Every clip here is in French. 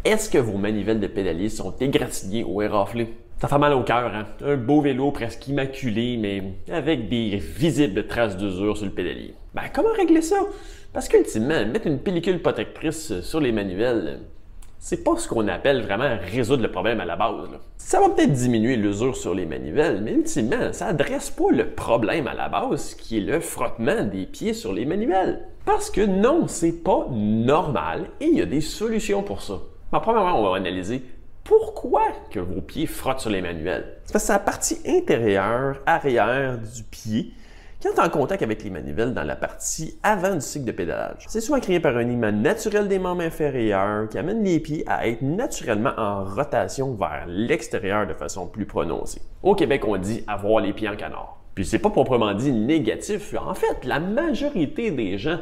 Est-ce que vos manivelles de pédalier sont égratignées ou éraflées? Ça fait mal au cœur, hein? Un beau vélo presque immaculé, mais avec des visibles traces d'usure sur le pédalier. Ben, comment régler ça? Parce qu'ultimement, mettre une pellicule protectrice sur les manivelles, c'est pas ce qu'on appelle vraiment résoudre le problème à la base, là. Ça va peut-être diminuer l'usure sur les manivelles, mais ultimement, ça adresse pas le problème à la base, qui est le frottement des pieds sur les manivelles. Parce que non, c'est pas normal et il y a des solutions pour ça. Ben, premièrement, on va analyser pourquoi que vos pieds frottent sur les manivelles. C'est parce que c'est la partie intérieure, arrière du pied qui entre en contact avec les manivelles dans la partie avant du cycle de pédalage. C'est souvent créé par un alignement naturel des membres inférieurs qui amène les pieds à être naturellement en rotation vers l'extérieur de façon plus prononcée. Au Québec, on dit avoir les pieds en canard. Puis c'est pas proprement dit négatif. En fait, la majorité des gens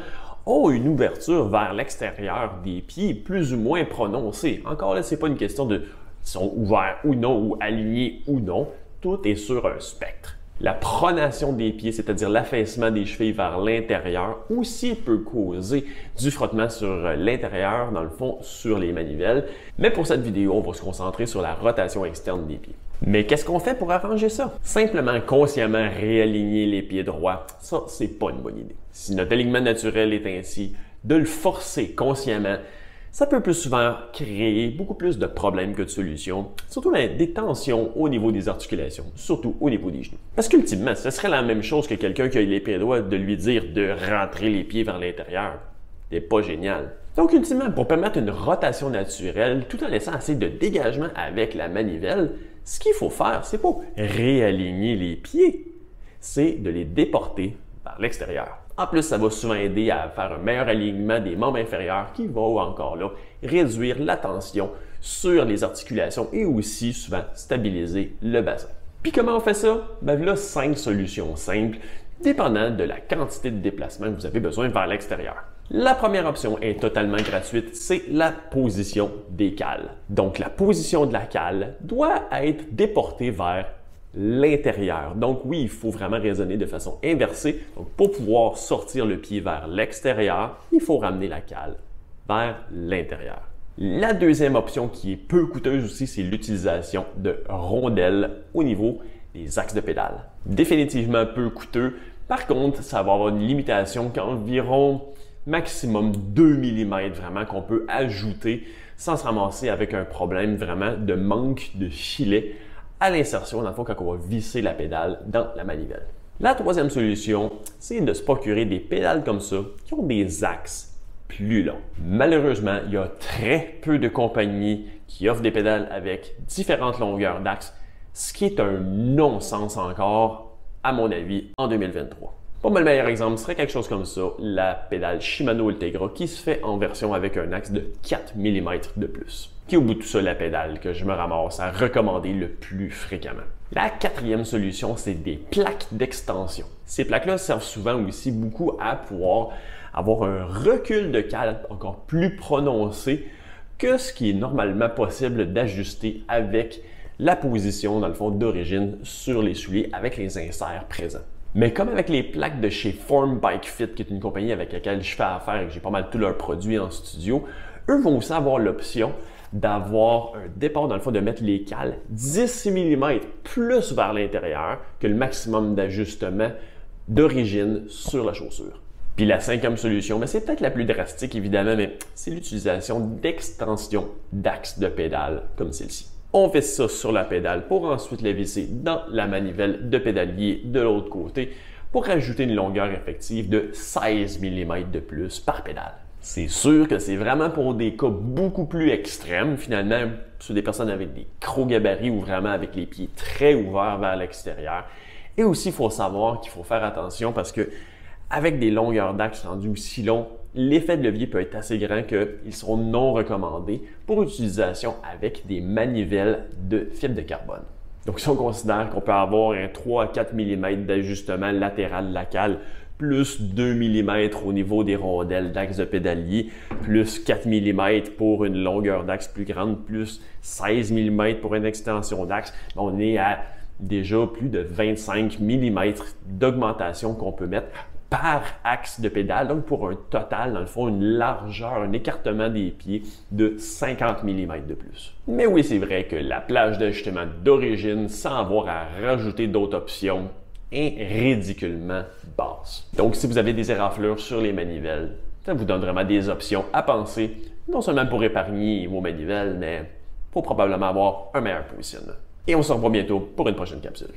ont une ouverture vers l'extérieur des pieds plus ou moins prononcée. Encore là, c'est pas une question de sont ouverts ou non, ou alignés ou non. Tout est sur un spectre. La pronation des pieds, c'est-à-dire l'affaissement des chevilles vers l'intérieur, aussi peut causer du frottement sur l'intérieur, dans le fond, sur les manivelles. Mais pour cette vidéo, on va se concentrer sur la rotation externe des pieds. Mais qu'est-ce qu'on fait pour arranger ça? Simplement consciemment réaligner les pieds droits, ça, c'est pas une bonne idée. Si notre alignement naturel est ainsi, de le forcer consciemment, ça peut plus souvent créer beaucoup plus de problèmes que de solutions, surtout des tensions au niveau des articulations, surtout au niveau des genoux. Parce qu'ultimement, ce serait la même chose que quelqu'un qui a les pieds droits de lui dire de rentrer les pieds vers l'intérieur. C'est pas génial. Donc, ultimement, pour permettre une rotation naturelle, tout en laissant assez de dégagement avec la manivelle, ce qu'il faut faire, c'est pas réaligner les pieds, c'est de les déporter vers l'extérieur. En plus, ça va souvent aider à faire un meilleur alignement des membres inférieurs qui va encore là réduire la tension sur les articulations et aussi souvent stabiliser le bassin. Puis comment on fait ça? Ben là, 5 solutions simples, dépendant de la quantité de déplacement que vous avez besoin vers l'extérieur. La première option est totalement gratuite, c'est la position des cales. Donc la position de la cale doit être déportée vers l'intérieur. Donc oui, il faut vraiment raisonner de façon inversée. Donc pour pouvoir sortir le pied vers l'extérieur, il faut ramener la cale vers l'intérieur. La deuxième option qui est peu coûteuse aussi, c'est l'utilisation de rondelles au niveau des axes de pédale. Définitivement peu coûteux. Par contre, ça va avoir une limitation qu'environ maximum 2 mm vraiment qu'on peut ajouter sans se ramasser avec un problème vraiment de manque de filet à l'insertion, dans le fond, quand on va visser la pédale dans la manivelle. La troisième solution, c'est de se procurer des pédales comme ça qui ont des axes plus longs. Malheureusement, il y a très peu de compagnies qui offrent des pédales avec différentes longueurs d'axes, ce qui est un non-sens encore, à mon avis, en 2023. Pour moi, le meilleur exemple serait quelque chose comme ça, la pédale Shimano Ultegra qui se fait en version avec un axe de 4 mm de plus. Qui au bout de tout ça, la pédale que je me ramasse à recommander le plus fréquemment. La quatrième solution, c'est des plaques d'extension. Ces plaques-là servent souvent aussi beaucoup à pouvoir avoir un recul de cale encore plus prononcé que ce qui est normalement possible d'ajuster avec la position, dans le fond, d'origine sur les souliers avec les inserts présents. Mais comme avec les plaques de chez Form Bike Fit, qui est une compagnie avec laquelle je fais affaire et que j'ai pas mal tous leurs produits en studio, eux vont aussi avoir l'option d'avoir un départ, dans le fond, de mettre les cales 10 mm plus vers l'intérieur que le maximum d'ajustement d'origine sur la chaussure. Puis la cinquième solution, mais c'est peut-être la plus drastique évidemment, mais c'est l'utilisation d'extensions d'axes de pédale comme celle-ci. On fait ça sur la pédale pour ensuite la visser dans la manivelle de pédalier de l'autre côté pour ajouter une longueur effective de 16 mm de plus par pédale. C'est sûr que c'est vraiment pour des cas beaucoup plus extrêmes, finalement, sur des personnes avec des gros gabarits ou vraiment avec les pieds très ouverts vers l'extérieur. Et aussi, il faut savoir qu'il faut faire attention parce que avec des longueurs d'axe rendues aussi longs, l'effet de levier peut être assez grand qu'ils seront non recommandés pour utilisation avec des manivelles de fibre de carbone. Donc, si on considère qu'on peut avoir un 3 à 4 mm d'ajustement latéral de la cale, plus 2 mm au niveau des rondelles d'axe de pédalier, plus 4 mm pour une longueur d'axe plus grande, plus 16 mm pour une extension d'axe, on est à déjà plus de 25 mm d'augmentation qu'on peut mettre par axe de pédale, donc pour un total, dans le fond, une largeur, un écartement des pieds de 50 mm de plus. Mais oui, c'est vrai que la plage d'ajustement d'origine, sans avoir à rajouter d'autres options, est ridiculement basse. Donc, si vous avez des éraflures sur les manivelles, ça vous donne vraiment des options à penser, non seulement pour épargner vos manivelles, mais pour probablement avoir un meilleur positionnement. Et on se revoit bientôt pour une prochaine capsule.